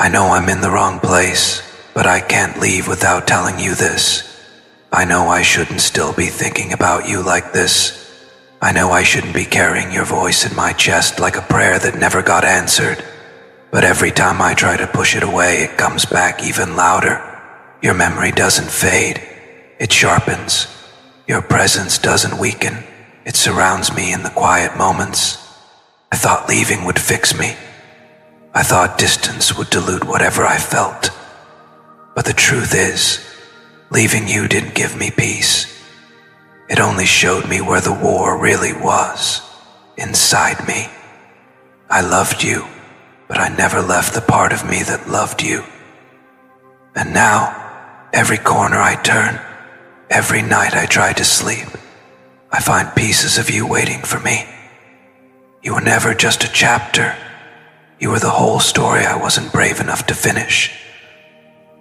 I know I'm in the wrong place, but I can't leave without telling you this. I know I shouldn't still be thinking about you like this. I know I shouldn't be carrying your voice in my chest like a prayer that never got answered. But every time I try to push it away, it comes back even louder. Your memory doesn't fade. It sharpens. Your presence doesn't weaken. It surrounds me in the quiet moments. I thought leaving would fix me. I thought distance would dilute whatever I felt. But the truth is, leaving you didn't give me peace. It only showed me where the war really was, inside me. I loved you, but I never left the part of me that loved you. And now, every corner I turn, every night I try to sleep, I find pieces of you waiting for me. You were never just a chapter. You were the whole story I wasn't brave enough to finish.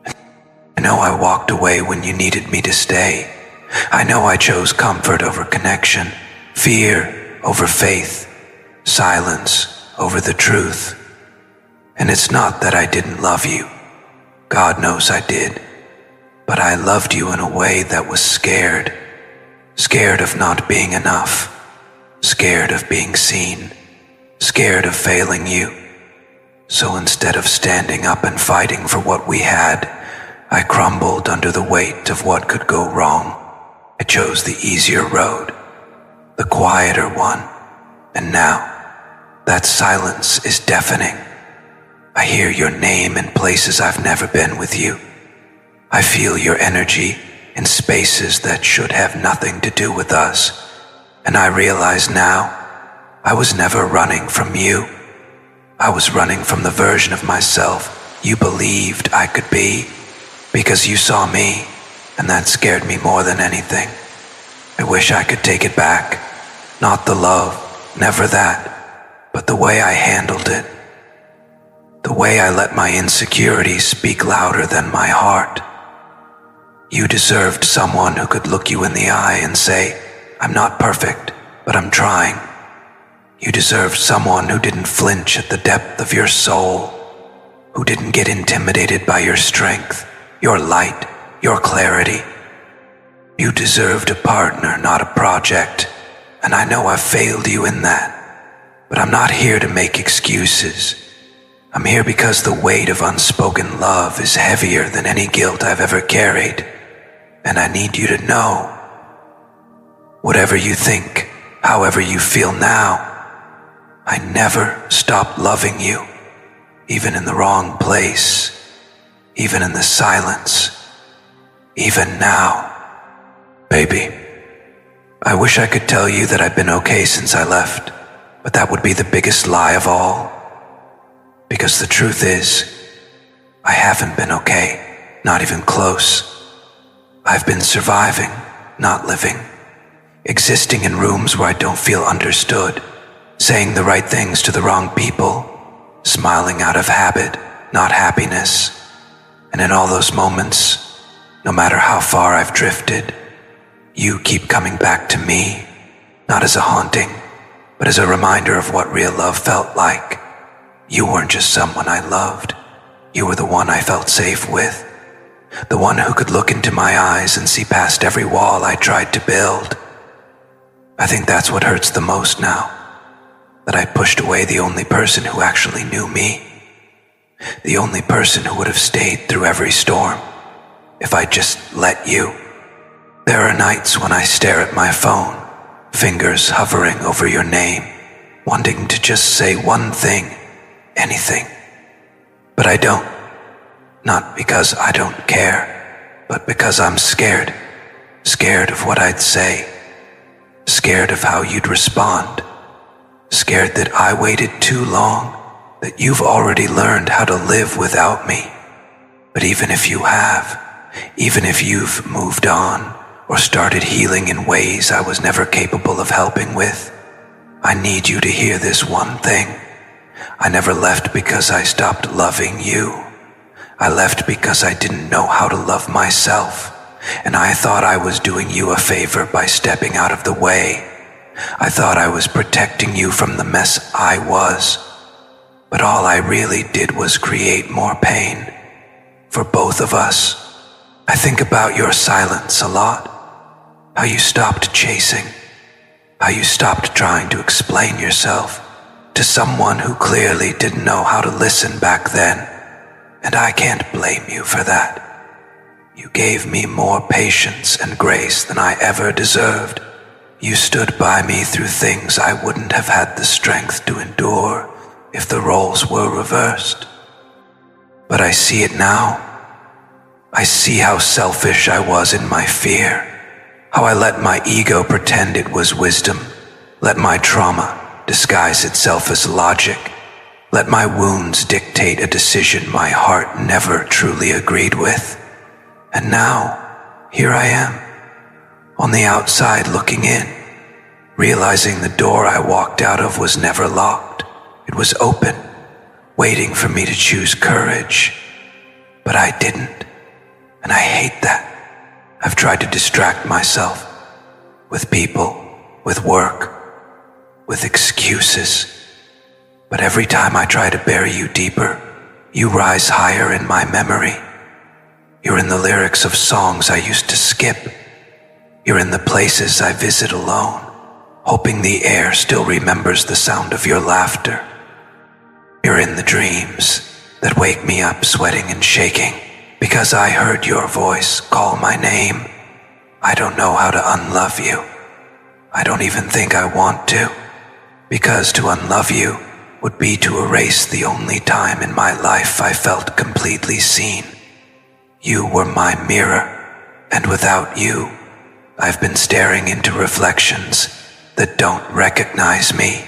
I know I walked away when you needed me to stay. I know I chose comfort over connection, fear over faith, silence over the truth. And it's not that I didn't love you. God knows I did. But I loved you in a way that was scared. Scared of not being enough. Scared of being seen. Scared of failing you. So instead of standing up and fighting for what we had, I crumbled under the weight of what could go wrong. I chose the easier road, the quieter one, and now, that silence is deafening. I hear your name in places I've never been with you. I feel your energy in spaces that should have nothing to do with us, and I realize now, I was never running from you. I was running from the version of myself you believed I could be, because you saw me, and that scared me more than anything. I wish I could take it back. Not the love, never that, but the way I handled it. The way I let my insecurities speak louder than my heart. You deserved someone who could look you in the eye and say, I'm not perfect, but I'm trying. You deserved someone who didn't flinch at the depth of your soul, who didn't get intimidated by your strength, your light, your clarity. You deserved a partner, not a project, and I know I've failed you in that. But I'm not here to make excuses. I'm here because the weight of unspoken love is heavier than any guilt I've ever carried, and I need you to know. Whatever you think, however you feel now, I never stopped loving you, even in the wrong place, even in the silence, even now. Baby, I wish I could tell you that I've been okay since I left, but that would be the biggest lie of all. Because the truth is, I haven't been okay, not even close. I've been surviving, not living, existing in rooms where I don't feel understood, saying the right things to the wrong people, smiling out of habit, not happiness. And in all those moments, no matter how far I've drifted, you keep coming back to me, not as a haunting, but as a reminder of what real love felt like. You weren't just someone I loved. You were the one I felt safe with. The one who could look into my eyes and see past every wall I tried to build. I think that's what hurts the most now. That I pushed away the only person who actually knew me. The only person who would have stayed through every storm if I just let you. There are nights when I stare at my phone, fingers hovering over your name, wanting to just say one thing, anything. But I don't. Not because I don't care, but because I'm scared. Scared of what I'd say. Scared of how you'd respond. Scared that I waited too long, that you've already learned how to live without me. But even if you have, even if you've moved on, or started healing in ways I was never capable of helping with, I need you to hear this one thing. I never left because I stopped loving you. I left because I didn't know how to love myself, and I thought I was doing you a favor by stepping out of the way. I thought I was protecting you from the mess I was. but all I really did was create more pain for both of us. I think about your silence a lot, how you stopped chasing, how you stopped trying to explain yourself to someone who clearly didn't know how to listen back then, and I can't blame you for that. You gave me more patience and grace than I ever deserved. You stood by me through things I wouldn't have had the strength to endure if the roles were reversed. But I see it now. I see how selfish I was in my fear, how I let my ego pretend it was wisdom, let my trauma disguise itself as logic, let my wounds dictate a decision my heart never truly agreed with. And now, here I am, on the outside looking in, realizing the door I walked out of was never locked. It was open, waiting for me to choose courage. But I didn't, and I hate that. I've tried to distract myself with people, with work, with excuses. But every time I try to bury you deeper, you rise higher in my memory. You're in the lyrics of songs I used to skip. You're in the places I visit alone, hoping the air still remembers the sound of your laughter. You're in the dreams that wake me up sweating and shaking because I heard your voice call my name. I don't know how to unlove you. I don't even think I want to, because to unlove you would be to erase the only time in my life I felt completely seen. You were my mirror, and without you, I've been staring into reflections that don't recognize me.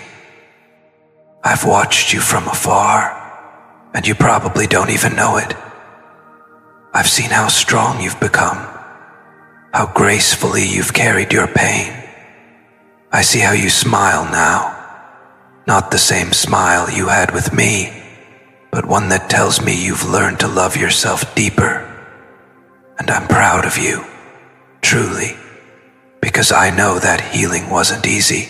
I've watched you from afar, and you probably don't even know it. I've seen how strong you've become, how gracefully you've carried your pain. I see how you smile now, not the same smile you had with me, but one that tells me you've learned to love yourself deeper. And I'm proud of you, truly, because I know that healing wasn't easy.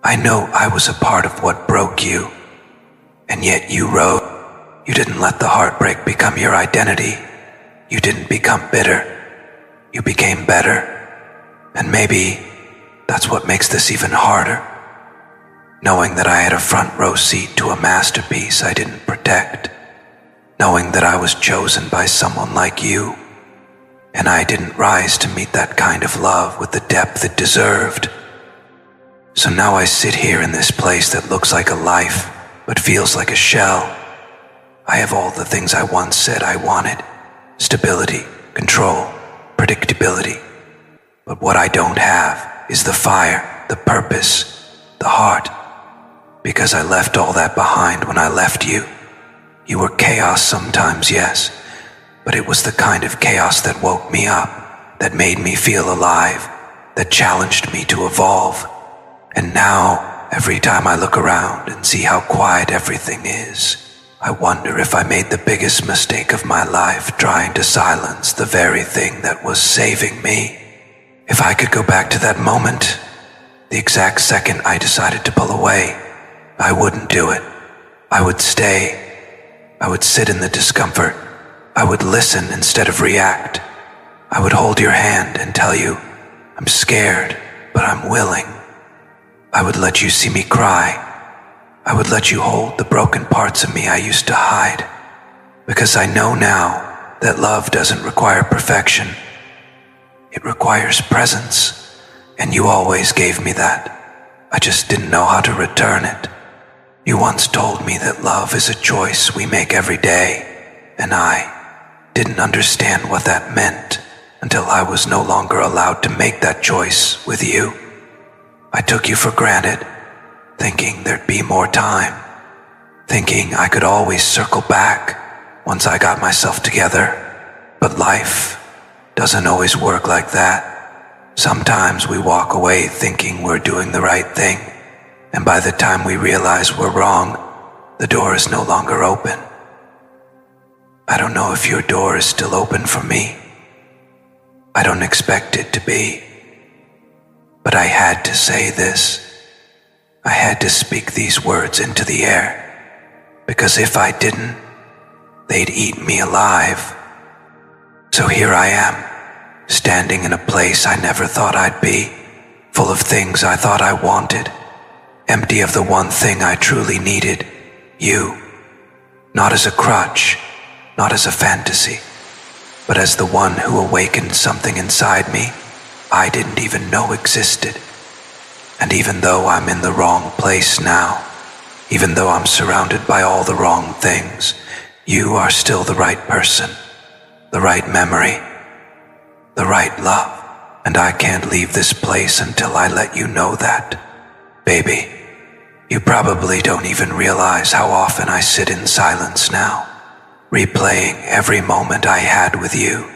I know I was a part of what broke you, and yet you rose. You didn't let the heartbreak become your identity. You didn't become bitter. You became better. And maybe that's what makes this even harder, knowing that I had a front row seat to a masterpiece I didn't protect, knowing that I was chosen by someone like you, and I didn't rise to meet that kind of love with the depth it deserved. So now I sit here in this place that looks like a life, but feels like a shell. I have all the things I once said I wanted: stability, control, predictability. But what I don't have is the fire, the purpose, the heart, because I left all that behind when I left you. You were chaos sometimes, yes, but it was the kind of chaos that woke me up, that made me feel alive, that challenged me to evolve. And now, every time I look around and see how quiet everything is, I wonder if I made the biggest mistake of my life trying to silence the very thing that was saving me. If I could go back to that moment, the exact second I decided to pull away, I wouldn't do it. I would stay. I would sit in the discomfort. I would listen instead of react. I would hold your hand and tell you, I'm scared, but I'm willing. I would let you see me cry. I would let you hold the broken parts of me I used to hide. Because I know now that love doesn't require perfection. It requires presence. And you always gave me that. I just didn't know how to return it. You once told me that love is a choice we make every day, and I didn't understand what that meant until I was no longer allowed to make that choice with you. I took you for granted, thinking there'd be more time, thinking I could always circle back once I got myself together. But life doesn't always work like that. Sometimes we walk away thinking we're doing the right thing, and by the time we realize we're wrong, the door is no longer open. I don't know if your door is still open for me. I don't expect it to be. But I had to say this. I had to speak these words into the air, because if I didn't, they'd eat me alive. So here I am, standing in a place I never thought I'd be, full of things I thought I wanted, empty of the one thing I truly needed, you. Not as a crutch, not as a fantasy, but as the one who awakened something inside me I didn't even know existed. And even though I'm in the wrong place now, even though I'm surrounded by all the wrong things, you are still the right person, the right memory, the right love. And I can't leave this place until I let you know that. Baby, you probably don't even realize how often I sit in silence now, replaying every moment I had with you,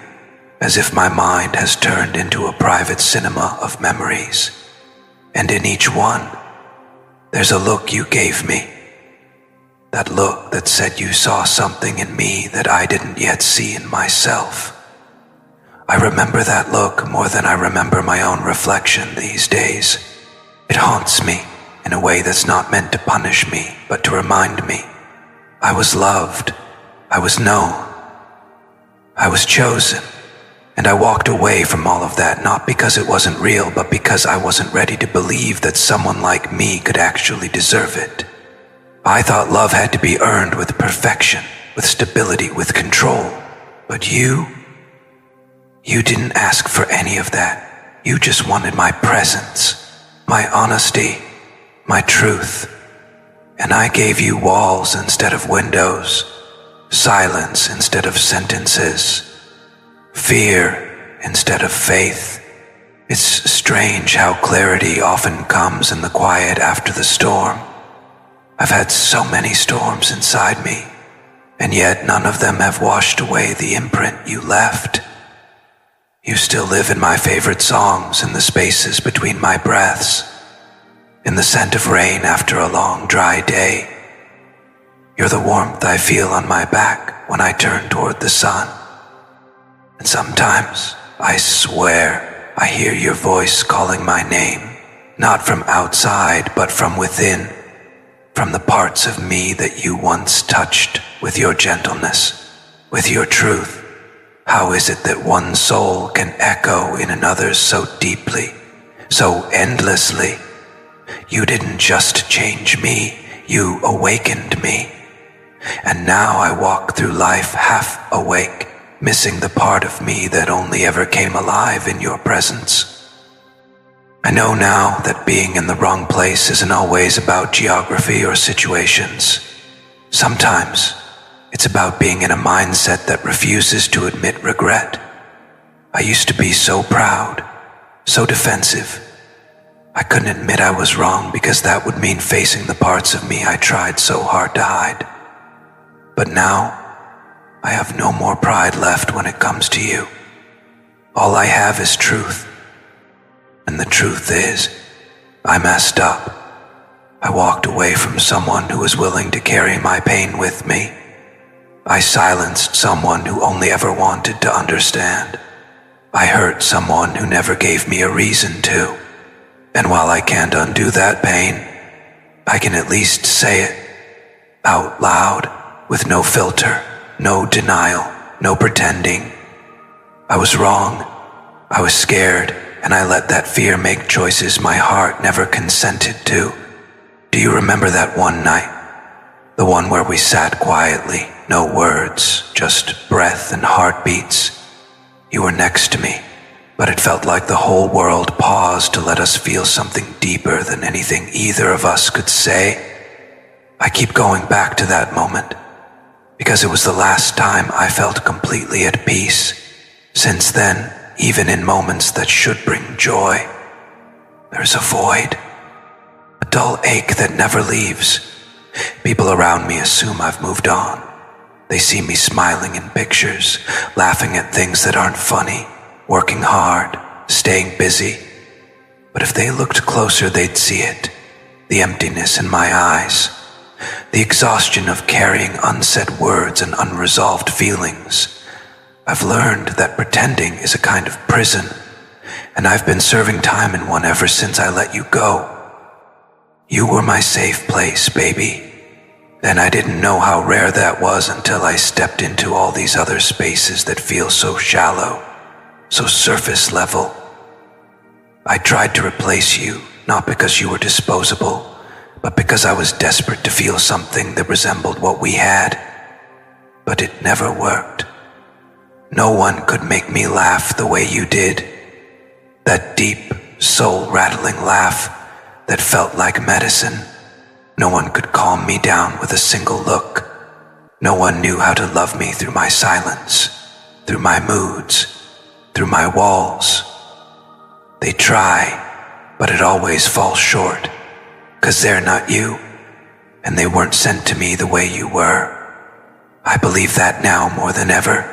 as if my mind has turned into a private cinema of memories. And in each one, there's a look you gave me. That look that said you saw something in me that I didn't yet see in myself. I remember that look more than I remember my own reflection these days. It haunts me in a way that's not meant to punish me, but to remind me I was loved, I was known, I was chosen. And I walked away from all of that, not because it wasn't real, but because I wasn't ready to believe that someone like me could actually deserve it. I thought love had to be earned with perfection, with stability, with control. But you didn't ask for any of that. You just wanted my presence, my honesty, my truth. And I gave you walls instead of windows, silence instead of sentences, fear instead of faith. It's strange how clarity often comes in the quiet after the storm. I've had so many storms inside me, and yet none of them have washed away the imprint you left. You still live in my favorite songs, in the spaces between my breaths, in the scent of rain after a long dry day. You're the warmth I feel on my back when I turn toward the sun. And sometimes, I swear, I hear your voice calling my name, not from outside, but from within, from the parts of me that you once touched with your gentleness, with your truth. How is it that one soul can echo in another's so deeply, so endlessly? You didn't just change me, you awakened me. And now I walk through life half awake, missing the part of me that only ever came alive in your presence. I know now that being in the wrong place isn't always about geography or situations. Sometimes it's about being in a mindset that refuses to admit regret. I used to be so proud, so defensive. I couldn't admit I was wrong because that would mean facing the parts of me I tried so hard to hide. But now, I have no more pride left when it comes to you. All I have is truth. And the truth is, I messed up. I walked away from someone who was willing to carry my pain with me. I silenced someone who only ever wanted to understand. I hurt someone who never gave me a reason to. And while I can't undo that pain, I can at least say it out loud with no filter. No denial, no pretending. I was wrong, I was scared, and I let that fear make choices my heart never consented to. Do you remember that one night? The one where we sat quietly, no words, just breath and heartbeats. You were next to me, but it felt like the whole world paused to let us feel something deeper than anything either of us could say. I keep going back to that moment, because it was the last time I felt completely at peace. Since then, even in moments that should bring joy, there's a void, a dull ache that never leaves. People around me assume I've moved on. They see me smiling in pictures, laughing at things that aren't funny, working hard, staying busy. But if they looked closer, they'd see it, the emptiness in my eyes. The exhaustion of carrying unsaid words and unresolved feelings. I've learned that pretending is a kind of prison, and I've been serving time in one ever since I let you go. You were my safe place, baby, And I didn't know how rare that was until I stepped into all these other spaces that feel so shallow, so surface level. I tried to replace you, not because you were disposable, but because I was desperate to feel something that resembled what we had. But it never worked. No one could make me laugh the way you did. That deep, soul-rattling laugh that felt like medicine. No one could calm me down with a single look. No one knew how to love me through my silence, through my moods, through my walls. They try, but it always falls short, 'cause they're not you, and they weren't sent to me the way you were. I believe that now more than ever,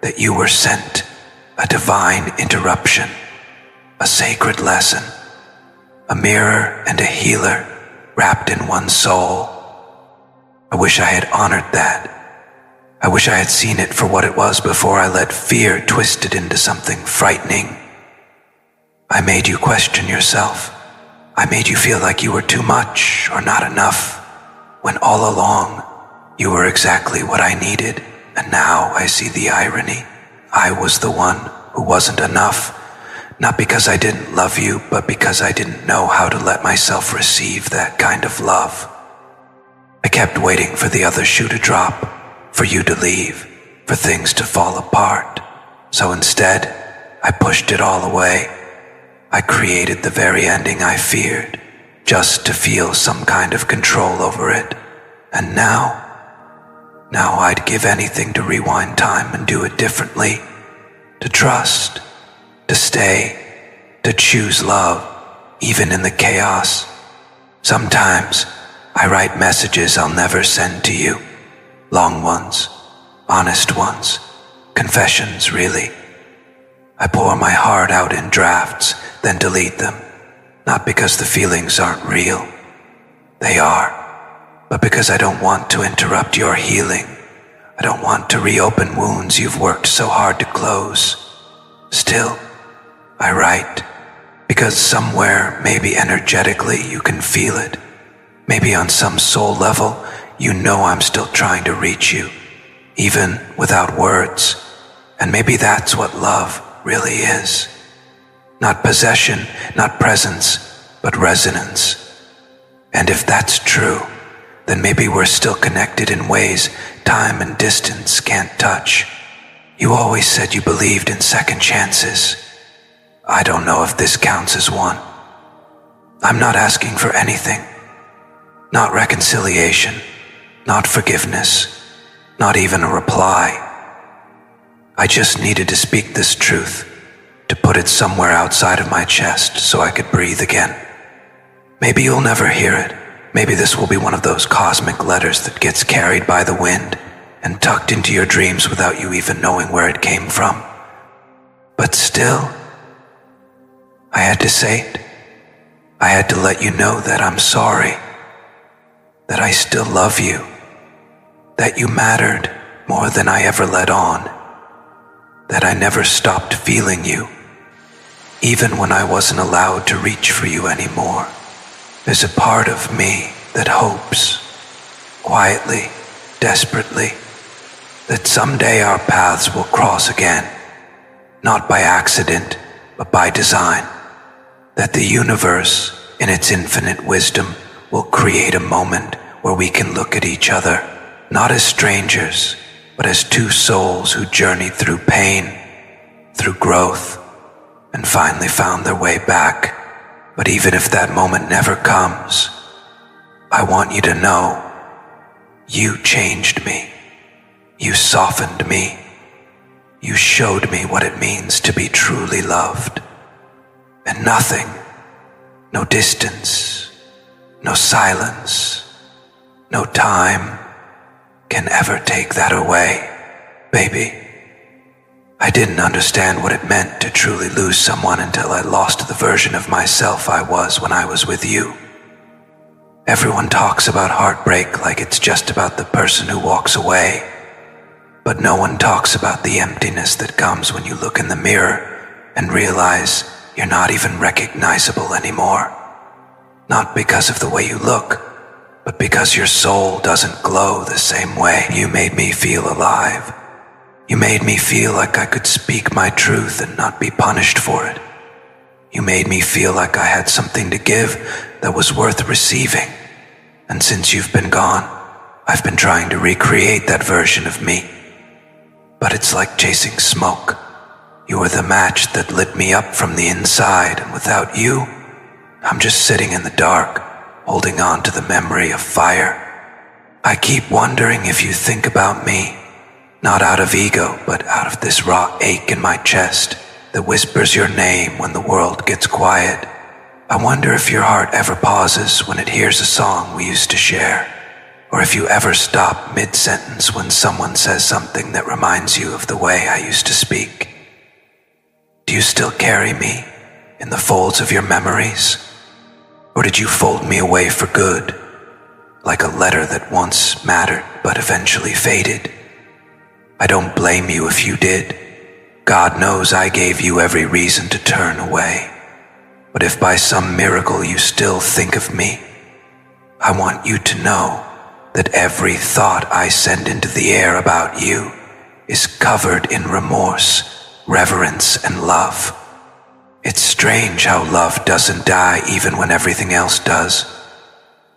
that you were sent, a divine interruption, a sacred lesson, a mirror and a healer wrapped in one soul. I wish I had honored that. I wish I had seen it for what it was before I let fear twist it into something frightening. I made you question yourself. I made you feel like you were too much or not enough, when all along you were exactly what I needed. And now I see the irony. I was the one who wasn't enough, not because I didn't love you, but because I didn't know how to let myself receive that kind of love. I kept waiting for the other shoe to drop, for you to leave, for things to fall apart. So instead, I pushed it all away. I created the very ending I feared, just to feel some kind of control over it. And now I'd give anything to rewind time and do it differently, to trust, to stay, to choose love, even in the chaos. Sometimes I write messages I'll never send to you, long ones, honest ones, confessions really. I pour my heart out in drafts, then delete them, not because the feelings aren't real. They are, but because I don't want to interrupt your healing. I don't want to reopen wounds you've worked so hard to close. Still, I write, because somewhere, maybe energetically, you can feel it. Maybe on some soul level, you know I'm still trying to reach you, even without words. And maybe that's what love really is. Not possession, not presence, but resonance. And if that's true, then maybe we're still connected in ways time and distance can't touch. You always said you believed in second chances. I don't know if this counts as one. I'm not asking for anything. Not reconciliation, not forgiveness, not even a reply. I just needed to speak this truth, to put it somewhere outside of my chest so I could breathe again. Maybe you'll never hear it. Maybe this will be one of those cosmic letters that gets carried by the wind and tucked into your dreams without you even knowing where it came from. But still, I had to say it. I had to let you know that I'm sorry, that I still love you, that you mattered more than I ever let on, that I never stopped feeling you, even when I wasn't allowed to reach for you anymore. There's a part of me that hopes, quietly, desperately, that someday our paths will cross again, not by accident, but by design, that the universe, in its infinite wisdom, will create a moment where we can look at each other, not as strangers, but as two souls who journeyed through pain, through growth, and finally found their way back. But even if that moment never comes, I want you to know, you changed me. You softened me. You showed me what it means to be truly loved. And nothing, no distance, no silence, no time can ever take that away, baby. I didn't understand what it meant to truly lose someone until I lost the version of myself I was when I was with you. Everyone talks about heartbreak like it's just about the person who walks away, but no one talks about the emptiness that comes when you look in the mirror and realize you're not even recognizable anymore. Not because of the way you look, but because your soul doesn't glow the same way. You made me feel alive. You made me feel like I could speak my truth and not be punished for it. You made me feel like I had something to give that was worth receiving. And since you've been gone, I've been trying to recreate that version of me. But it's like chasing smoke. You were the match that lit me up from the inside, and without you, I'm just sitting in the dark, holding on to the memory of fire. I keep wondering if you think about me, not out of ego, but out of this raw ache in my chest that whispers your name when the world gets quiet. I wonder if your heart ever pauses when it hears a song we used to share, or if you ever stop mid-sentence when someone says something that reminds you of the way I used to speak. Do you still carry me in the folds of your memories? Or did you fold me away for good, like a letter that once mattered but eventually faded? I don't blame you if you did. God knows I gave you every reason to turn away. But if by some miracle you still think of me, I want you to know that every thought I send into the air about you is covered in remorse, reverence, and love. It's strange how love doesn't die even when everything else does.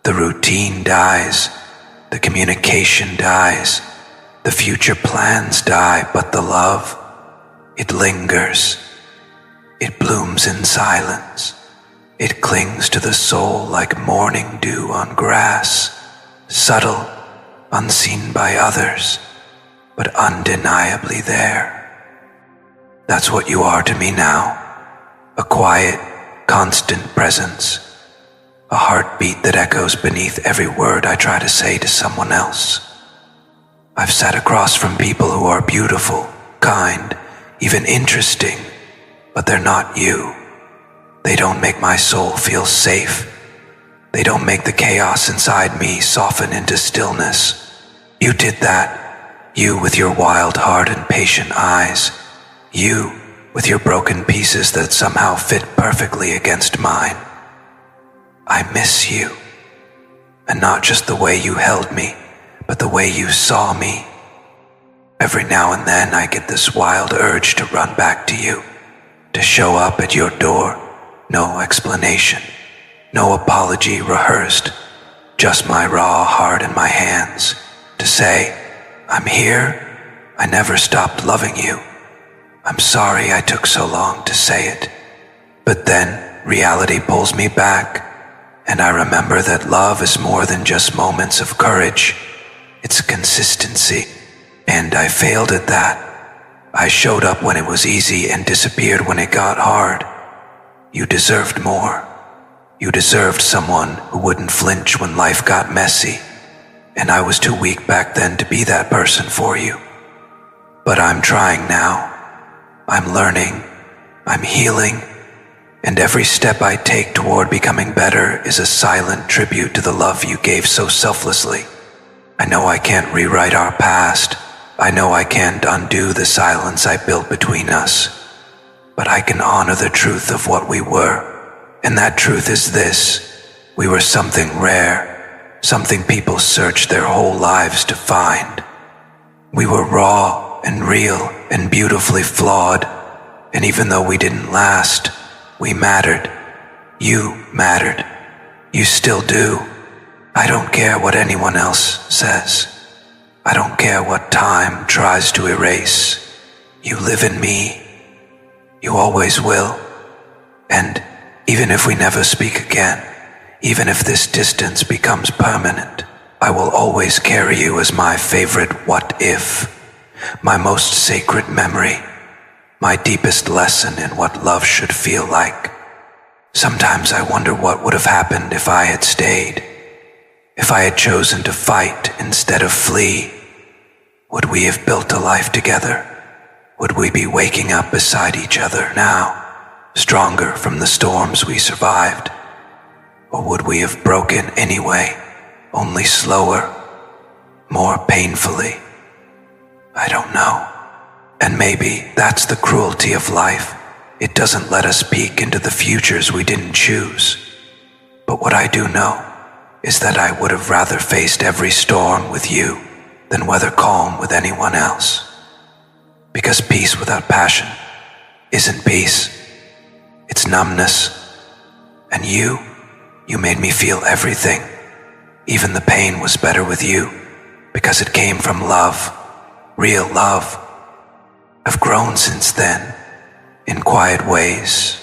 The routine dies, the communication dies, the future plans die, but the love, it lingers. It blooms in silence. It clings to the soul like morning dew on grass, subtle, unseen by others, but undeniably there. That's what you are to me now, a quiet, constant presence, a heartbeat that echoes beneath every word I try to say to someone else. I've sat across from people who are beautiful, kind, even interesting, but they're not you. They don't make my soul feel safe. They don't make the chaos inside me soften into stillness. You did that. You with your wild heart and patient eyes. You with your broken pieces that somehow fit perfectly against mine. I miss you. And not just the way you held me, but the way you saw me. Every now and then I get this wild urge to run back to you, to show up at your door, no explanation, no apology rehearsed, just my raw heart in my hands, to say, I'm here, I never stopped loving you. I'm sorry I took so long to say it. But then reality pulls me back, and I remember that love is more than just moments of courage. It's consistency. And I failed at that. I showed up when it was easy and disappeared when it got hard. You deserved more. You deserved someone who wouldn't flinch when life got messy. And I was too weak back then to be that person for you. But I'm trying now. I'm learning. I'm healing. And every step I take toward becoming better is a silent tribute to the love you gave so selflessly. I know I can't rewrite our past. I know I can't undo the silence I built between us, but I can honor the truth of what we were. And that truth is this: we were something rare, something people searched their whole lives to find. We were raw and real and beautifully flawed, and even though we didn't last, we mattered. You mattered. You still do. I don't care what anyone else says. I don't care what time tries to erase. You live in me. You always will. And even if we never speak again, even if this distance becomes permanent, I will always carry you as my favorite what if, my most sacred memory, my deepest lesson in what love should feel like. Sometimes I wonder what would have happened if I had stayed. If I had chosen to fight instead of flee, would we have built a life together? Would we be waking up beside each other now, stronger from the storms we survived? Or would we have broken anyway, only slower, more painfully? I don't know. And maybe that's the cruelty of life. It doesn't let us peek into the futures we didn't choose. But what I do know is that I would have rather faced every storm with you than weather calm with anyone else. Because peace without passion isn't peace, it's numbness. And you made me feel everything. Even the pain was better with you, because it came from love, real love. I've grown since then, in quiet ways,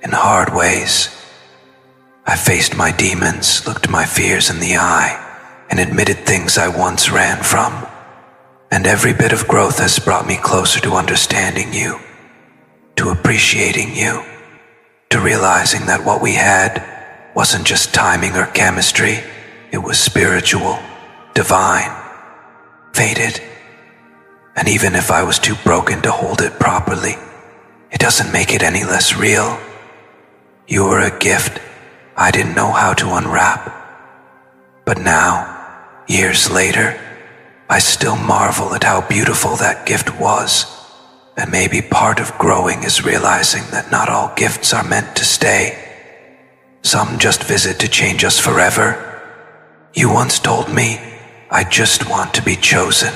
in hard ways. I faced my demons, looked my fears in the eye, and admitted things I once ran from. And every bit of growth has brought me closer to understanding you, to appreciating you, to realizing that what we had wasn't just timing or chemistry, it was spiritual, divine, fated. And even if I was too broken to hold it properly, it doesn't make it any less real. You were a gift I didn't know how to unwrap. But now, years later, I still marvel at how beautiful that gift was. And maybe part of growing is realizing that not all gifts are meant to stay. Some just visit to change us forever. You once told me, I just want to be chosen.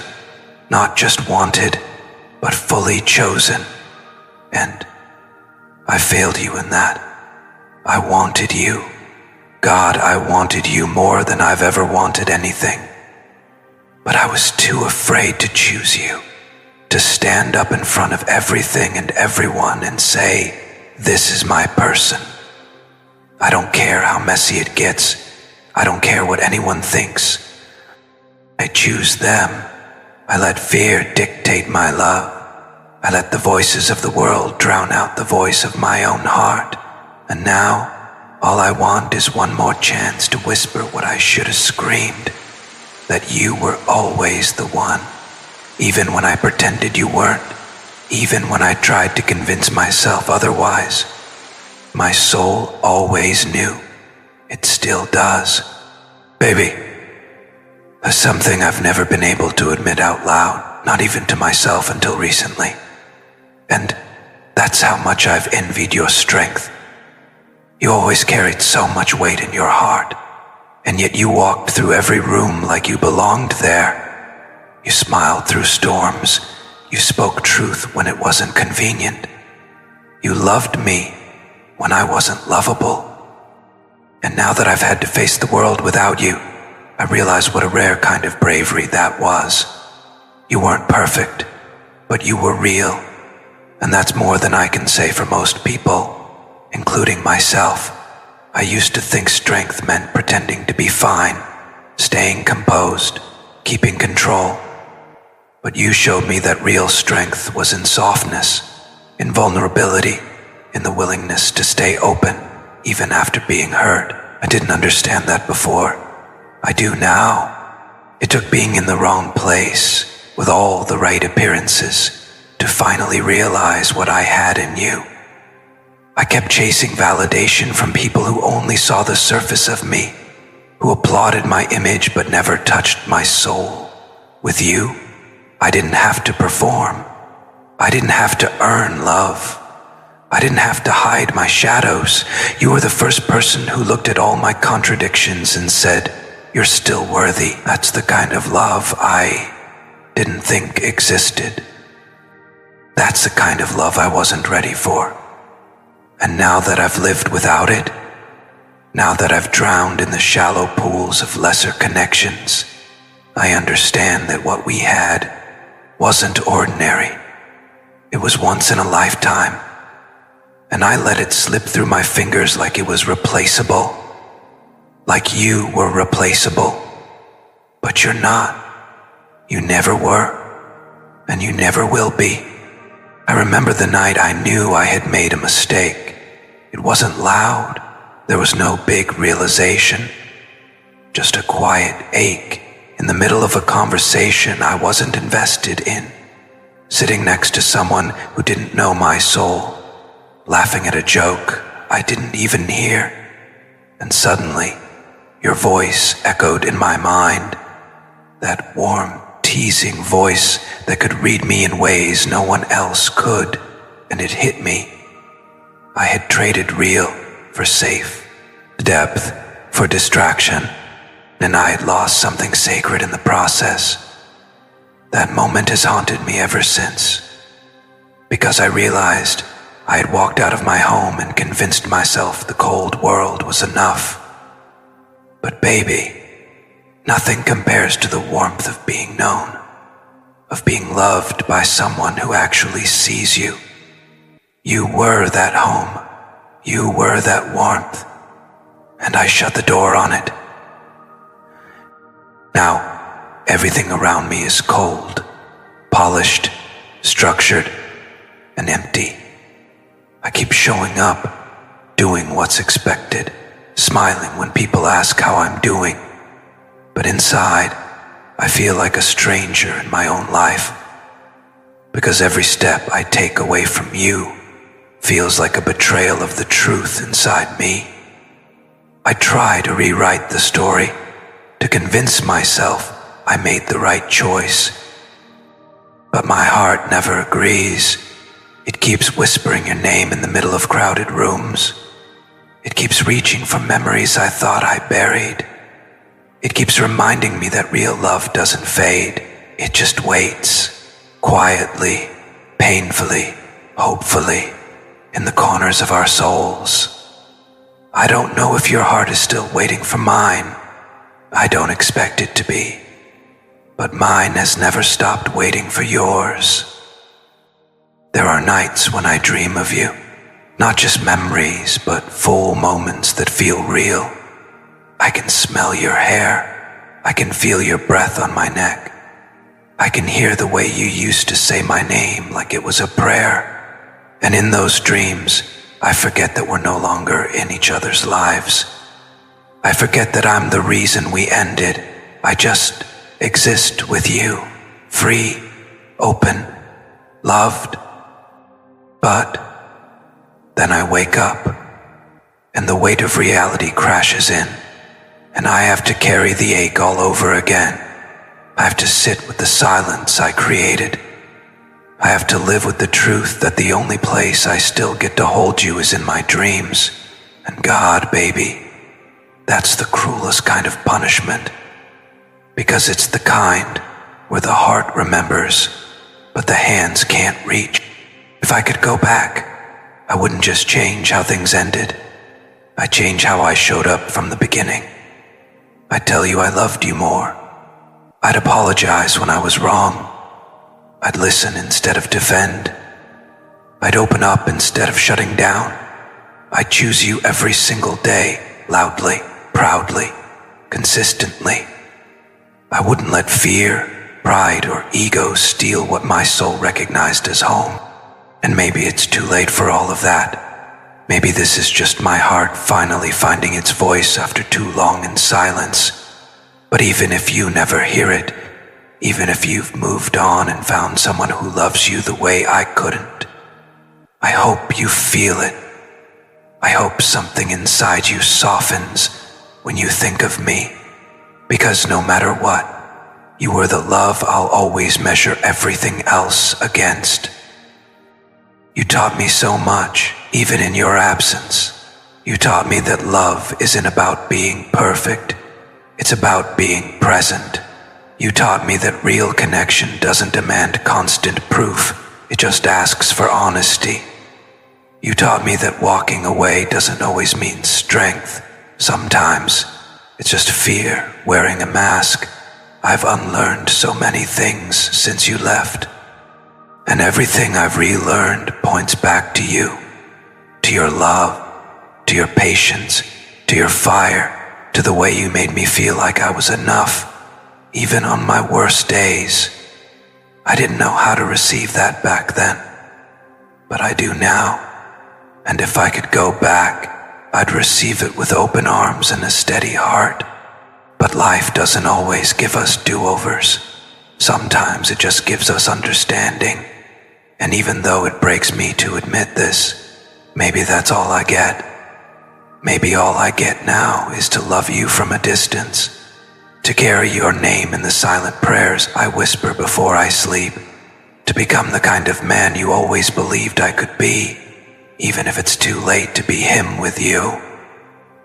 Not just wanted, but fully chosen. And I failed you in that. I wanted you. God, I wanted you more than I've ever wanted anything. But I was too afraid to choose you, to stand up in front of everything and everyone and say, this is my person. I don't care how messy it gets. I don't care what anyone thinks. I choose them. I let fear dictate my love. I let the voices of the world drown out the voice of my own heart. And now, all I want is one more chance to whisper what I should have screamed. That you were always the one. Even when I pretended you weren't. Even when I tried to convince myself otherwise. My soul always knew. It still does. Baby, there's something I've never been able to admit out loud, not even to myself until recently. And that's how much I've envied your strength. You always carried so much weight in your heart, and yet you walked through every room like you belonged there. You smiled through storms. You spoke truth when it wasn't convenient. You loved me when I wasn't lovable. And now that I've had to face the world without you, I realize what a rare kind of bravery that was. You weren't perfect, but you were real. And that's more than I can say for most people, including myself. I used to think strength meant pretending to be fine, staying composed, keeping control. But you showed me that real strength was in softness, in vulnerability, in the willingness to stay open, even after being hurt. I didn't understand that before. I do now. It took being in the wrong place, with all the right appearances, to finally realize what I had in you. I kept chasing validation from people who only saw the surface of me, who applauded my image but never touched my soul. With you, I didn't have to perform. I didn't have to earn love. I didn't have to hide my shadows. You were the first person who looked at all my contradictions and said, you're still worthy. That's the kind of love I didn't think existed. That's the kind of love I wasn't ready for. And now that I've lived without it, now that I've drowned in the shallow pools of lesser connections, I understand that what we had wasn't ordinary. It was once in a lifetime. And I let it slip through my fingers like it was replaceable. Like you were replaceable. But you're not. You never were. And you never will be. I remember the night I knew I had made a mistake. It wasn't loud. There was no big realization. Just a quiet ache in the middle of a conversation I wasn't invested in. Sitting next to someone who didn't know my soul. Laughing at a joke I didn't even hear. And suddenly, your voice echoed in my mind. That warm, teasing voice that could read me in ways no one else could. And it hit me. I had traded real for safe, depth for distraction, and I had lost something sacred in the process. That moment has haunted me ever since, because I realized I had walked out of my home and convinced myself the cold world was enough. But baby, nothing compares to the warmth of being known, of being loved by someone who actually sees you. You were that home. You were that warmth. And I shut the door on it. Now, everything around me is cold, polished, structured, and empty. I keep showing up, doing what's expected, smiling when people ask how I'm doing. But inside, I feel like a stranger in my own life, because every step I take away from you feels like a betrayal of the truth inside me. I try to rewrite the story, to convince myself I made the right choice. But my heart never agrees. It keeps whispering your name in the middle of crowded rooms. It keeps reaching for memories I thought I buried. It keeps reminding me that real love doesn't fade. It just waits, quietly, painfully, hopefully, in the corners of our souls. I don't know if your heart is still waiting for mine. I don't expect it to be. But mine has never stopped waiting for yours. There are nights when I dream of you, not just memories, but full moments that feel real. I can smell your hair. I can feel your breath on my neck. I can hear the way you used to say my name like it was a prayer. And in those dreams, I forget that we're no longer in each other's lives. I forget that I'm the reason we ended. I just exist with you, free, open, loved. But then I wake up, and the weight of reality crashes in, and I have to carry the ache all over again. I have to sit with the silence I created. I have to live with the truth that the only place I still get to hold you is in my dreams. And God, baby, that's the cruelest kind of punishment. Because it's the kind where the heart remembers, but the hands can't reach. If I could go back, I wouldn't just change how things ended. I'd change how I showed up from the beginning. I'd tell you I loved you more. I'd apologize when I was wrong. I'd listen instead of defend. I'd open up instead of shutting down. I'd choose you every single day, loudly, proudly, consistently. I wouldn't let fear, pride, or ego steal what my soul recognized as home. And maybe it's too late for all of that. Maybe this is just my heart finally finding its voice after too long in silence. But even if you never hear it, even if you've moved on and found someone who loves you the way I couldn't, I hope you feel it. I hope something inside you softens when you think of me, because no matter what, you were the love I'll always measure everything else against. You taught me so much, even in your absence. You taught me that love isn't about being perfect. It's about being present. You taught me that real connection doesn't demand constant proof. It just asks for honesty. You taught me that walking away doesn't always mean strength. Sometimes it's just fear wearing a mask. I've unlearned so many things since you left. And everything I've relearned points back to you, to your love, to your patience, to your fire, to the way you made me feel like I was enough. Even on my worst days, I didn't know how to receive that back then, but I do now. And if I could go back, I'd receive it with open arms and a steady heart. But life doesn't always give us do-overs. Sometimes it just gives us understanding. And even though it breaks me to admit this, maybe that's all I get. Maybe all I get now is to love you from a distance. To carry your name in the silent prayers I whisper before I sleep. To become the kind of man you always believed I could be, even if it's too late to be him with you.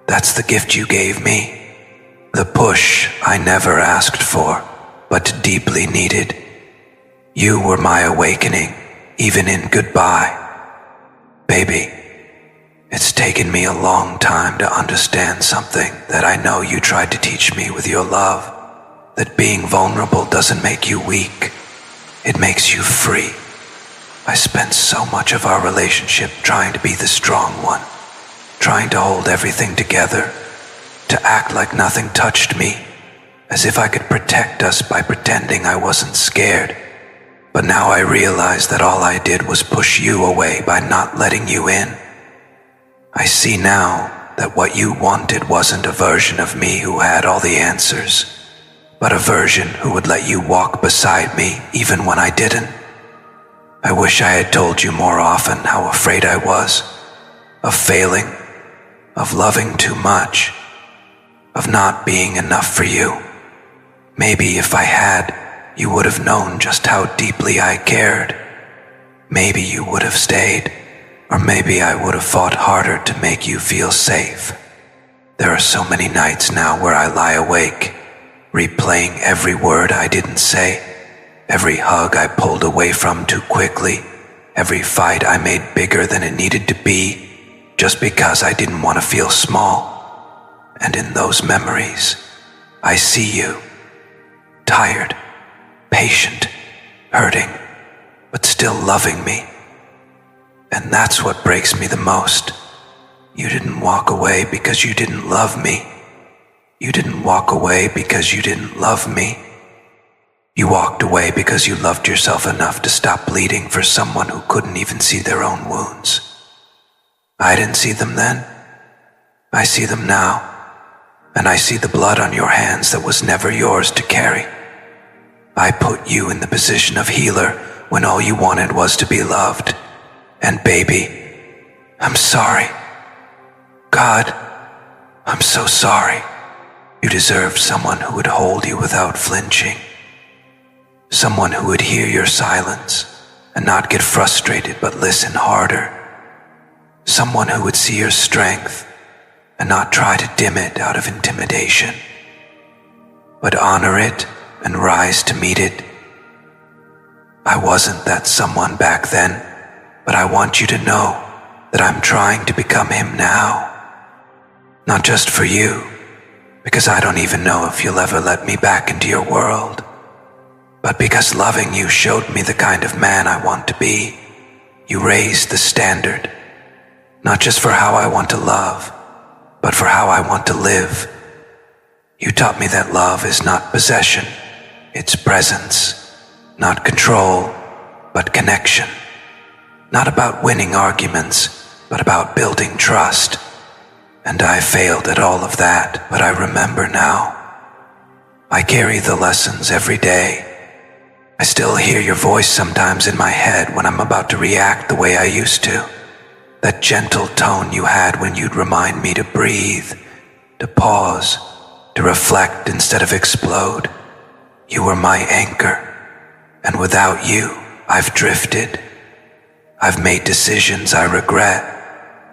That's the gift you gave me. The push I never asked for, but deeply needed. You were my awakening, even in goodbye. Baby, it's taken me a long time to understand something that I know you tried to teach me with your love. That being vulnerable doesn't make you weak. It makes you free. I spent so much of our relationship trying to be the strong one, trying to hold everything together, to act like nothing touched me, as if I could protect us by pretending I wasn't scared. But now I realize that all I did was push you away by not letting you in. I see now that what you wanted wasn't a version of me who had all the answers, but a version who would let you walk beside me even when I didn't. I wish I had told you more often how afraid I was, of failing, of loving too much, of not being enough for you. Maybe if I had, you would have known just how deeply I cared. Maybe you would have stayed, or maybe I would have fought harder to make you feel safe. There are so many nights now where I lie awake, replaying every word I didn't say, every hug I pulled away from too quickly, every fight I made bigger than it needed to be, just because I didn't want to feel small. And in those memories, I see you, tired, patient, hurting, but still loving me. And that's what breaks me the most. You didn't walk away because you didn't love me. You didn't walk away because you didn't love me. You walked away because you loved yourself enough to stop bleeding for someone who couldn't even see their own wounds. I didn't see them then. I see them now. And I see the blood on your hands that was never yours to carry. I put you in the position of healer when all you wanted was to be loved. And baby, I'm sorry. God, I'm so sorry. You deserved someone who would hold you without flinching. Someone who would hear your silence and not get frustrated but listen harder. Someone who would see your strength and not try to dim it out of intimidation, but honor it and rise to meet it. I wasn't that someone back then, but I want you to know that I'm trying to become him now. Not just for you, because I don't even know if you'll ever let me back into your world, but because loving you showed me the kind of man I want to be. You raised the standard, not just for how I want to love, but for how I want to live. You taught me that love is not possession, it's presence, not control, but connection. Not about winning arguments, but about building trust. And I failed at all of that, but I remember now. I carry the lessons every day. I still hear your voice sometimes in my head when I'm about to react the way I used to. That gentle tone you had when you'd remind me to breathe, to pause, to reflect instead of explode. You were my anchor, and without you, I've drifted. I've made decisions I regret.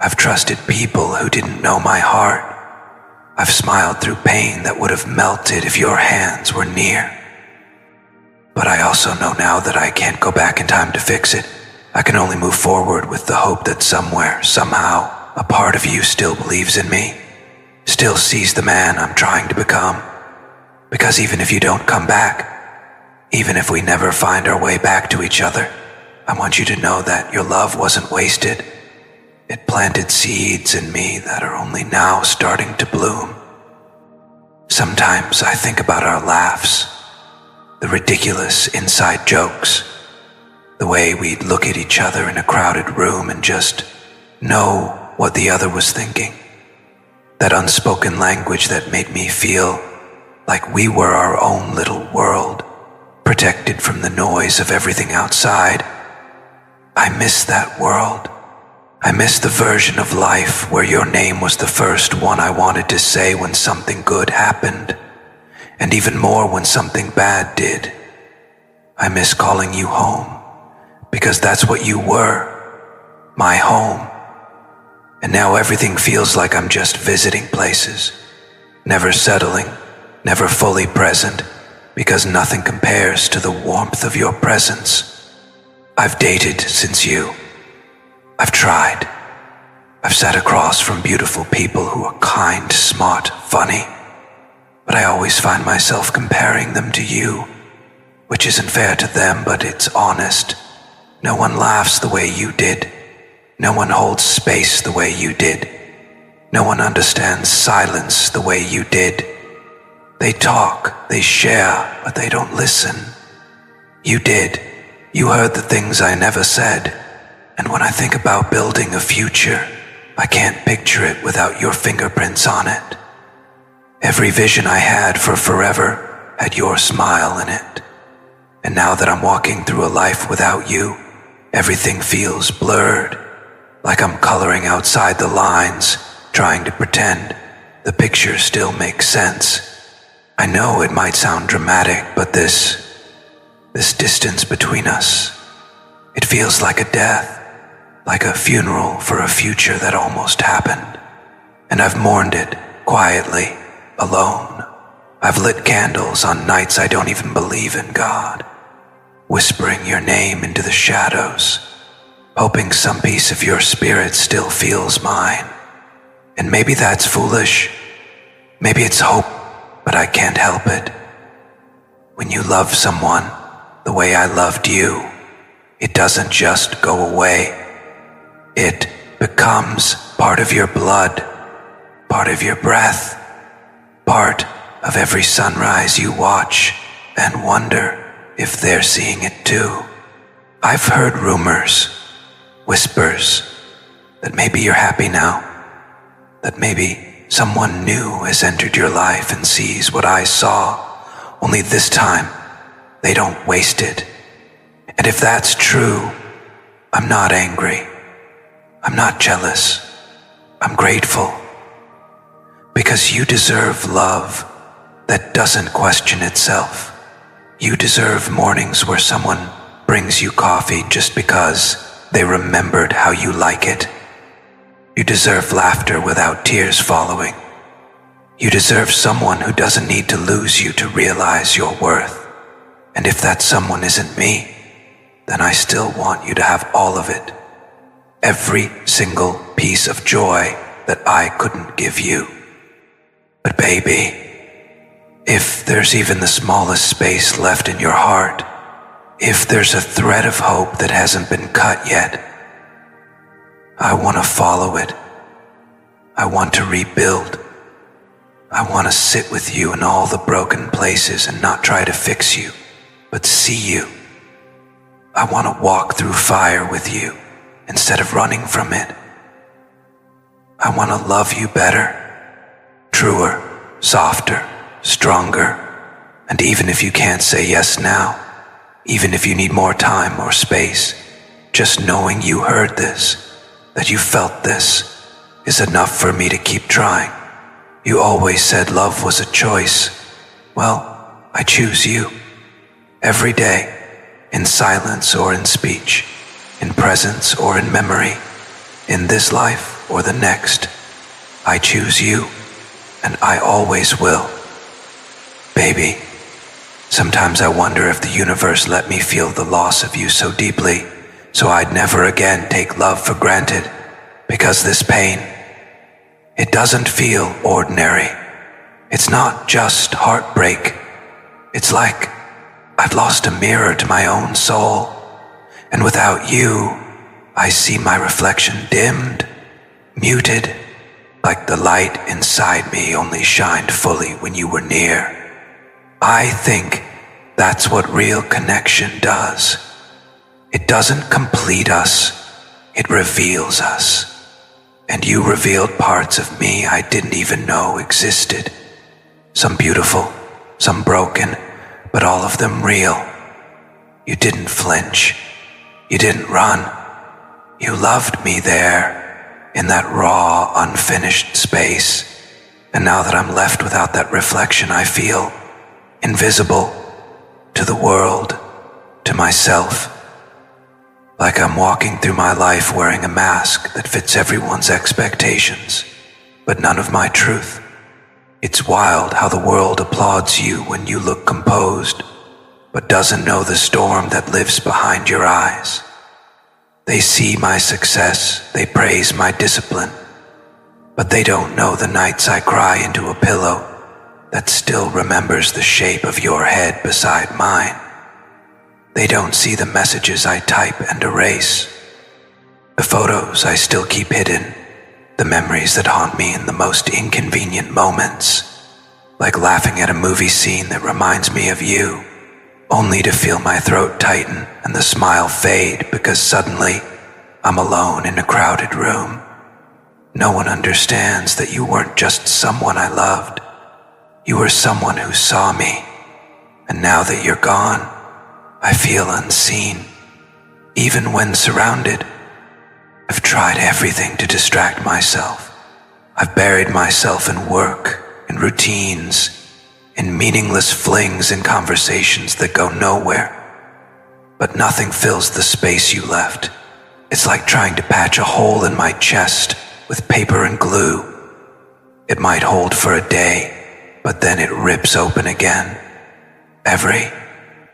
I've trusted people who didn't know my heart. I've smiled through pain that would have melted if your hands were near. But I also know now that I can't go back in time to fix it. I can only move forward with the hope that somewhere, somehow, a part of you still believes in me, still sees the man I'm trying to become. Because even if you don't come back, even if we never find our way back to each other, I want you to know that your love wasn't wasted. It planted seeds in me that are only now starting to bloom. Sometimes I think about our laughs, the ridiculous inside jokes, the way we'd look at each other in a crowded room and just know what the other was thinking. That unspoken language that made me feel like we were our own little world, protected from the noise of everything outside. I miss that world. I miss the version of life where your name was the first one I wanted to say when something good happened, and even more when something bad did. I miss calling you home, because that's what you were, my home. And now everything feels like I'm just visiting places, never settling, never fully present, because nothing compares to the warmth of your presence. I've dated since you. I've tried. I've sat across from beautiful people who are kind, smart, funny, but I always find myself comparing them to you, which isn't fair to them, but it's honest. No one laughs the way you did. No one holds space the way you did. No one understands silence the way you did. They talk, they share, but they don't listen. You did. You heard the things I never said. And when I think about building a future, I can't picture it without your fingerprints on it. Every vision I had for forever had your smile in it. And now that I'm walking through a life without you, everything feels blurred, like I'm coloring outside the lines, trying to pretend the picture still makes sense. I know it might sound dramatic, but this distance between us, it feels like a death, like a funeral for a future that almost happened. And I've mourned it quietly, alone. I've lit candles on nights I don't even believe in God, whispering your name into the shadows, hoping some piece of your spirit still feels mine. And maybe that's foolish. Maybe it's hope, but I can't help it. When you love someone the way I loved you, it doesn't just go away. It becomes part of your blood, part of your breath, part of every sunrise you watch and wonder if they're seeing it too. I've heard rumors, whispers, that maybe you're happy now, that maybe someone new has entered your life and sees what I saw, only this time they don't waste it. And if that's true, I'm not angry. I'm not jealous. I'm grateful. Because you deserve love that doesn't question itself. You deserve mornings where someone brings you coffee just because they remembered how you like it. You deserve laughter without tears following. You deserve someone who doesn't need to lose you to realize your worth. And if that someone isn't me, then I still want you to have all of it. Every single piece of joy that I couldn't give you. But baby, if there's even the smallest space left in your heart, if there's a thread of hope that hasn't been cut yet, I want to follow it. I want to rebuild. I want to sit with you in all the broken places and not try to fix you, but see you. I want to walk through fire with you instead of running from it. I want to love you better, truer, softer, stronger. And even if you can't say yes now, even if you need more time or space, just knowing you heard this, that you felt this, is enough for me to keep trying. You always said love was a choice. Well, I choose you. Every day, in silence or in speech, in presence or in memory, in this life or the next, I choose you, and I always will. Baby, sometimes I wonder if the universe let me feel the loss of you so deeply, so I'd never again take love for granted, because this pain, it doesn't feel ordinary. It's not just heartbreak. It's like I've lost a mirror to my own soul, and without you, I see my reflection dimmed, muted, like the light inside me only shined fully when you were near. I think that's what real connection does. It doesn't complete us, it reveals us. And you revealed parts of me I didn't even know existed. Some beautiful, some broken, but all of them real. You didn't flinch. You didn't run. You loved me there, in that raw, unfinished space. And now that I'm left without that reflection, I feel invisible to the world, to myself. Like I'm walking through my life wearing a mask that fits everyone's expectations, but none of my truth. It's wild how the world applauds you when you look composed, but doesn't know the storm that lives behind your eyes. They see my success, they praise my discipline, but they don't know the nights I cry into a pillow that still remembers the shape of your head beside mine. They don't see the messages I type and erase, the photos I still keep hidden, the memories that haunt me in the most inconvenient moments, like laughing at a movie scene that reminds me of you, only to feel my throat tighten and the smile fade because suddenly I'm alone in a crowded room. No one understands that you weren't just someone I loved. You were someone who saw me, and now that you're gone, I feel unseen. Even when surrounded, I've tried everything to distract myself. I've buried myself in work, in routines, in meaningless flings and conversations that go nowhere. But nothing fills the space you left. It's like trying to patch a hole in my chest with paper and glue. It might hold for a day, but then it rips open again. Every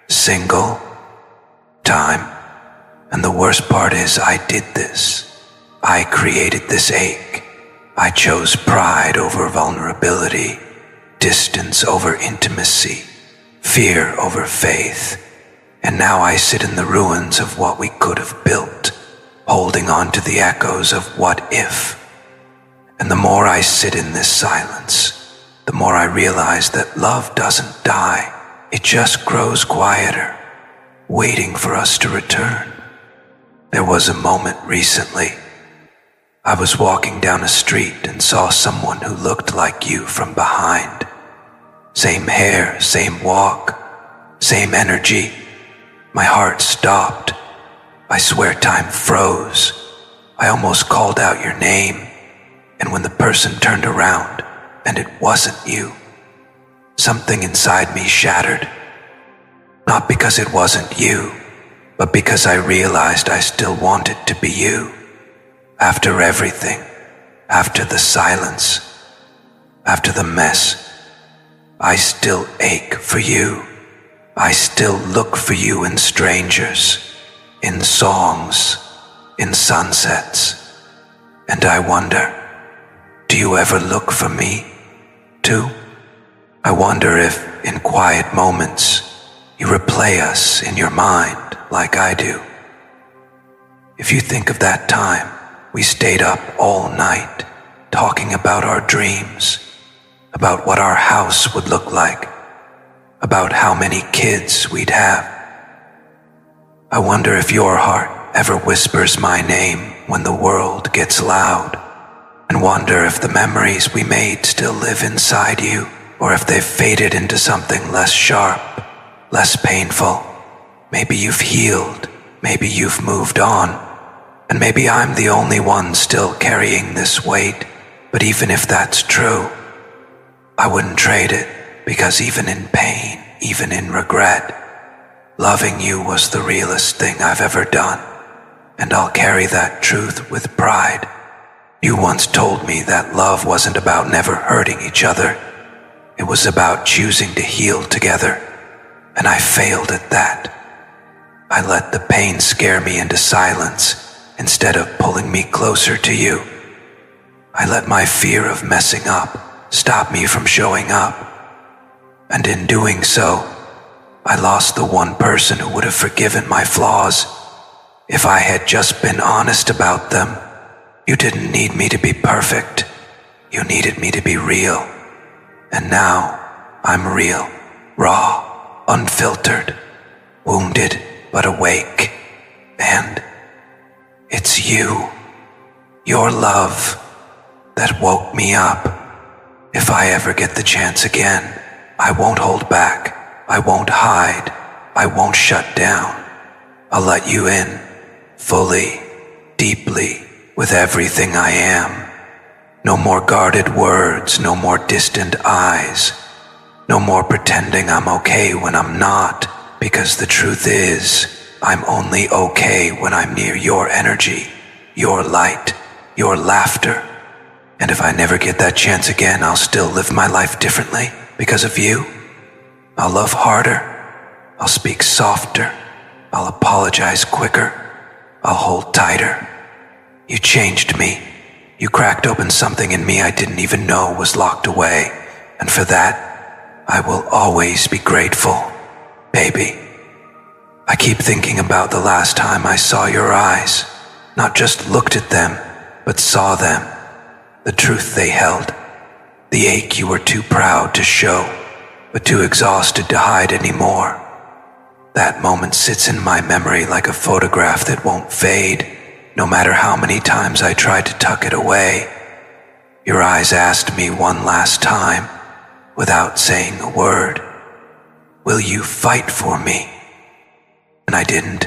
single time. And the worst part is I did this. I created this ache. I chose pride over vulnerability, distance over intimacy, fear over faith. And now I sit in the ruins of what we could have built, holding on to the echoes of what if. And the more I sit in this silence, the more I realize that love doesn't die. It just grows quieter, waiting for us to return. There was a moment recently. I was walking down a street and saw someone who looked like you from behind. Same hair, same walk, same energy. My heart stopped. I swear time froze. I almost called out your name, and when the person turned around, and it wasn't you, something inside me shattered. Not because it wasn't you, but because I realized I still wanted to be you. After everything, after the silence, after the mess, I still ache for you. I still look for you in strangers, in songs, in sunsets. And I wonder, do you ever look for me, too? I wonder if, in quiet moments, you replay us in your mind like I do. If you think of that time, we stayed up all night, talking about our dreams, about what our house would look like, about how many kids we'd have. I wonder if your heart ever whispers my name when the world gets loud, and wonder if the memories we made still live inside you, or if they've faded into something less sharp, less painful. Maybe you've healed, maybe you've moved on. And maybe I'm the only one still carrying this weight, but even if that's true, I wouldn't trade it, because even in pain, even in regret, loving you was the realest thing I've ever done, and I'll carry that truth with pride. You once told me that love wasn't about never hurting each other, it was about choosing to heal together, and I failed at that. I let the pain scare me into silence, instead of pulling me closer to you. I let my fear of messing up stop me from showing up. And in doing so, I lost the one person who would have forgiven my flaws. If I had just been honest about them, you didn't need me to be perfect. You needed me to be real. And now, I'm real, raw, unfiltered, wounded but awake. And it's you, your love, that woke me up. If I ever get the chance again, I won't hold back, I won't hide, I won't shut down. I'll let you in, fully, deeply, with everything I am. No more guarded words, no more distant eyes, no more pretending I'm okay when I'm not, because the truth is, I'm only okay when I'm near your energy, your light, your laughter. And if I never get that chance again, I'll still live my life differently because of you. I'll love harder. I'll speak softer. I'll apologize quicker. I'll hold tighter. You changed me. You cracked open something in me I didn't even know was locked away. And for that, I will always be grateful, baby. I keep thinking about the last time I saw your eyes. Not just looked at them, but saw them. The truth they held. The ache you were too proud to show, but too exhausted to hide anymore. That moment sits in my memory like a photograph that won't fade, no matter how many times I tried to tuck it away. Your eyes asked me one last time, without saying a word, "Will you fight for me?" And I didn't.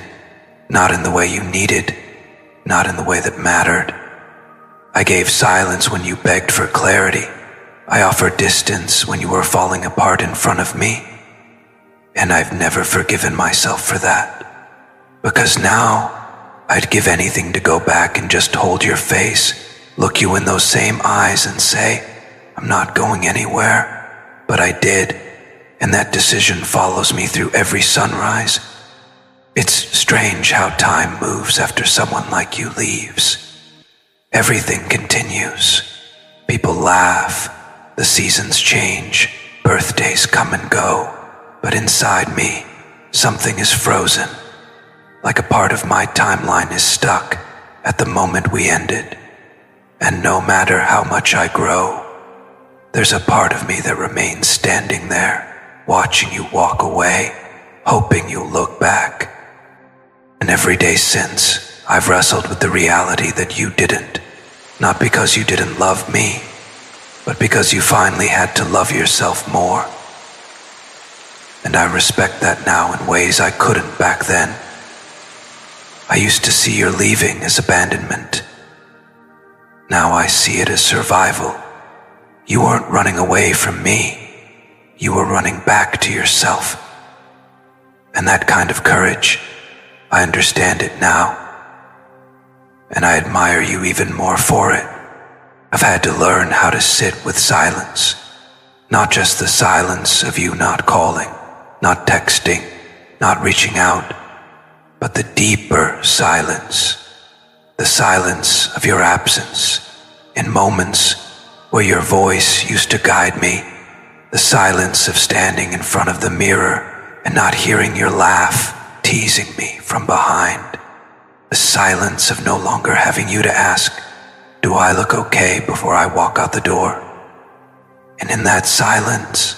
Not in the way you needed, not in the way that mattered. I gave silence when you begged for clarity. I offered distance when you were falling apart in front of me. And I've never forgiven myself for that. Because now, I'd give anything to go back and just hold your face, look you in those same eyes and say, "I'm not going anywhere." But I did, and that decision follows me through every sunrise. It's strange how time moves after someone like you leaves. Everything continues. People laugh, the seasons change, birthdays come and go. But inside me, something is frozen. Like a part of my timeline is stuck at the moment we ended. And no matter how much I grow, there's a part of me that remains standing there, watching you walk away, hoping you'll look back. And every day since, I've wrestled with the reality that you didn't. Not because you didn't love me, but because you finally had to love yourself more. And I respect that now in ways I couldn't back then. I used to see your leaving as abandonment. Now I see it as survival. You weren't running away from me. You were running back to yourself. And that kind of courage, I understand it now. And I admire you even more for it. I've had to learn how to sit with silence. Not just the silence of you not calling, not texting, not reaching out, but the deeper silence. The silence of your absence. In moments where your voice used to guide me. The silence of standing in front of the mirror and not hearing your laugh teasing me from behind. The silence of no longer having you to ask, "Do I look okay?" before I walk out the door. And in that silence,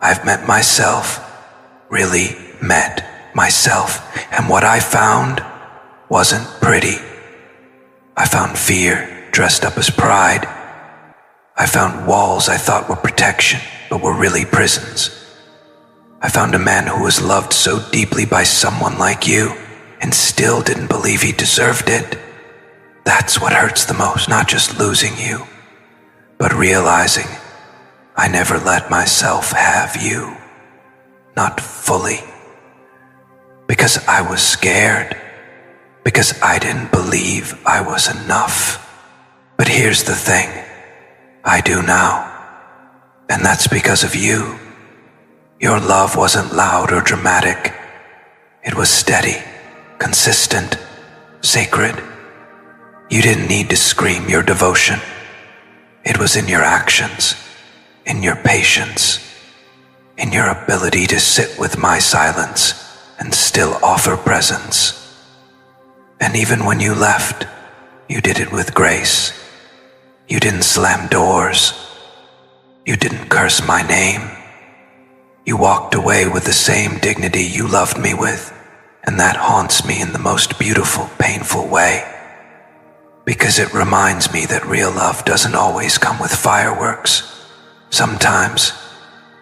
I've met myself, really met myself, and what I found wasn't pretty. I found fear dressed up as pride. I found walls I thought were protection, but were really prisons. I found a man who was loved so deeply by someone like you, and still didn't believe he deserved it. That's what hurts the most, not just losing you, but realizing I never let myself have you. Not fully. Because I was scared. Because I didn't believe I was enough. But here's the thing, I do now. And that's because of you. Your love wasn't loud or dramatic. It was steady, consistent, sacred. You didn't need to scream your devotion. It was in your actions, in your patience, in your ability to sit with my silence and still offer presence. And even when you left, you did it with grace. You didn't slam doors. You didn't curse my name. You walked away with the same dignity you loved me with, and that haunts me in the most beautiful, painful way. Because it reminds me that real love doesn't always come with fireworks. Sometimes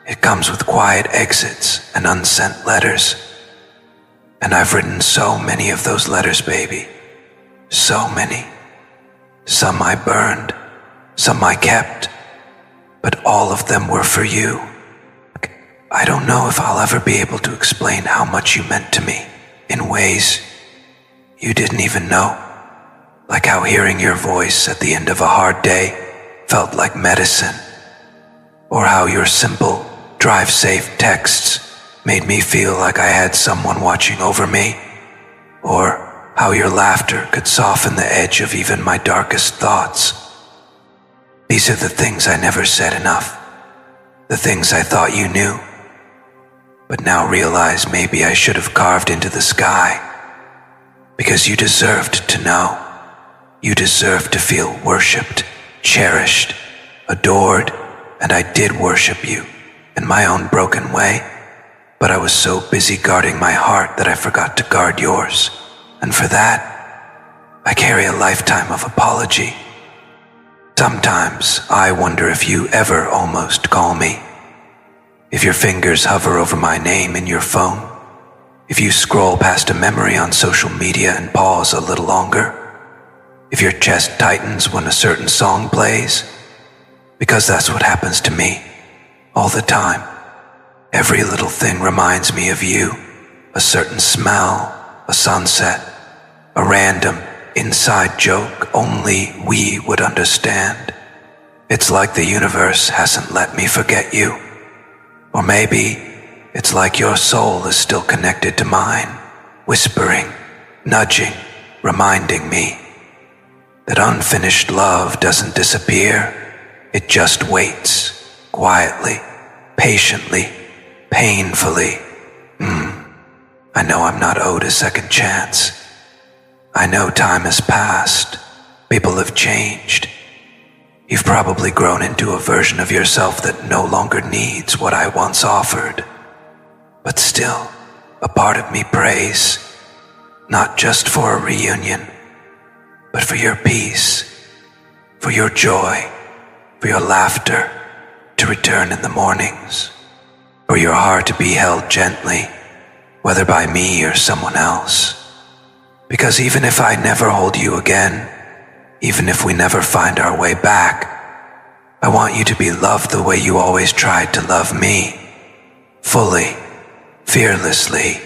it comes with quiet exits and unsent letters. And I've written so many of those letters, baby. So many. Some I burned, some I kept, but all of them were for you. I don't know if I'll ever be able to explain how much you meant to me in ways you didn't even know. Like how hearing your voice at the end of a hard day felt like medicine, or how your simple, drive-safe texts made me feel like I had someone watching over me, or how your laughter could soften the edge of even my darkest thoughts. These are the things I never said enough, the things I thought you knew, but now realize maybe I should have carved into the sky, because you deserved to know. You deserved to feel worshipped, cherished, adored, and I did worship you in my own broken way, but I was so busy guarding my heart that I forgot to guard yours, and for that, I carry a lifetime of apology. Sometimes I wonder if you ever almost call me, if your fingers hover over my name in your phone, if you scroll past a memory on social media and pause a little longer, if your chest tightens when a certain song plays, because that's what happens to me all the time. Every little thing reminds me of you, a certain smell, a sunset, a random inside joke only we would understand. It's like the universe hasn't let me forget you. Or maybe it's like your soul is still connected to mine, whispering, nudging, reminding me that unfinished love doesn't disappear. It just waits, quietly, patiently, painfully. I know I'm not owed a second chance. I know time has passed. People have changed. You've probably grown into a version of yourself that no longer needs what I once offered. But still, a part of me prays, not just for a reunion, but for your peace, for your joy, for your laughter to return in the mornings, for your heart to be held gently, whether by me or someone else. Because even if I never hold you again, even if we never find our way back, I want you to be loved the way you always tried to love me, fully, fearlessly,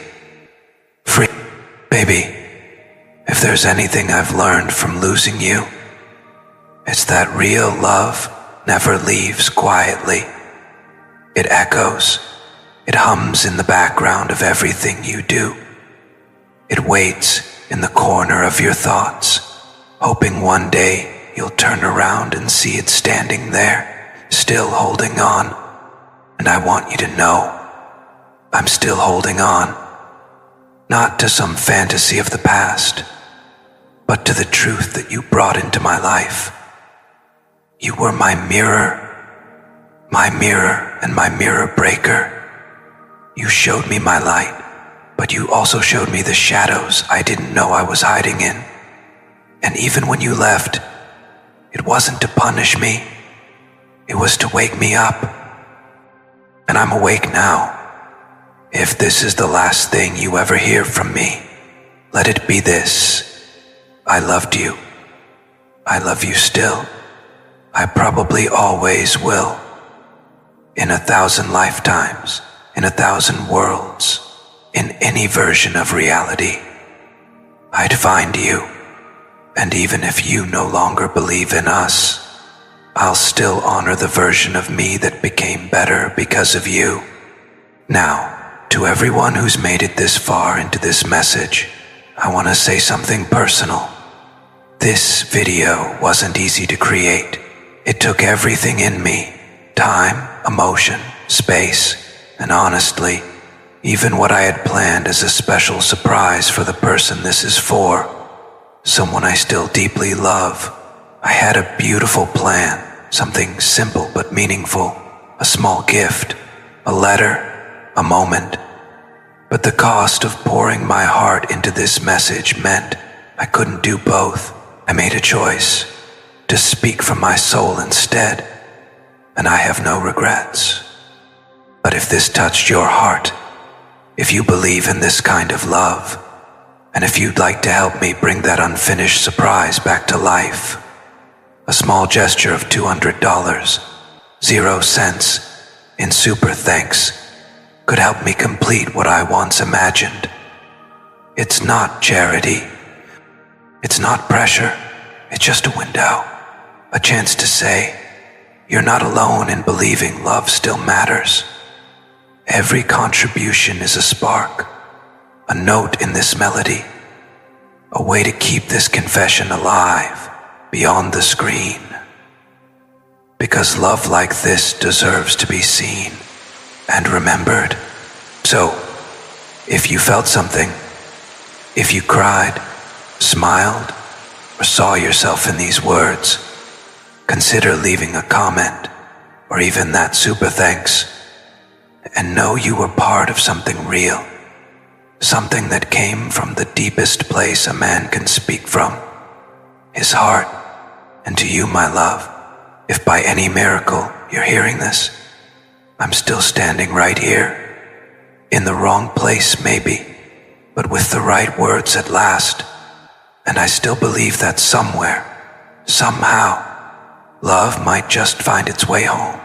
free. Baby, if there's anything I've learned from losing you, it's that real love never leaves quietly. It echoes. It hums in the background of everything you do. It waits in the corner of your thoughts, hoping one day you'll turn around and see it standing there, still holding on. And I want you to know, I'm still holding on, not to some fantasy of the past, but to the truth that you brought into my life. You were my mirror and my mirror breaker. You showed me my light, but you also showed me the shadows I didn't know I was hiding in. And even when you left, it wasn't to punish me, it was to wake me up. And I'm awake now. If this is the last thing you ever hear from me, let it be this. I loved you. I love you still. I probably always will. In 1,000 lifetimes, in 1,000 worlds, in any version of reality, I'd find you. And even if you no longer believe in us, I'll still honor the version of me that became better because of you. Now, to everyone who's made it this far into this message, I want to say something personal. This video wasn't easy to create. It took everything in me, time, emotion, space, and honestly, even what I had planned as a special surprise for the person this is for, someone I still deeply love. I had a beautiful plan, something simple but meaningful, a small gift, a letter, a moment. But the cost of pouring my heart into this message meant I couldn't do both. I made a choice to speak from my soul instead, and I have no regrets. But if this touched your heart, if you believe in this kind of love, and if you'd like to help me bring that unfinished surprise back to life, a small gesture of $200, 0 cents, in super thanks, could help me complete what I once imagined. It's not charity. It's not pressure. It's just a window, a chance to say, You're not alone in believing love still matters. Every contribution is a spark, a note in this melody, a way to keep this confession alive beyond the screen. Because love like this deserves to be seen and remembered. So, if you felt something, if you cried, smiled, or saw yourself in these words, consider leaving a comment or even that super thanks, and know you were part of something real, something that came from the deepest place a man can speak from, his heart. And to you, my love, if by any miracle you're hearing this, I'm still standing right here, in the wrong place maybe, but with the right words at last. And I still believe that somewhere, somehow, love might just find its way home.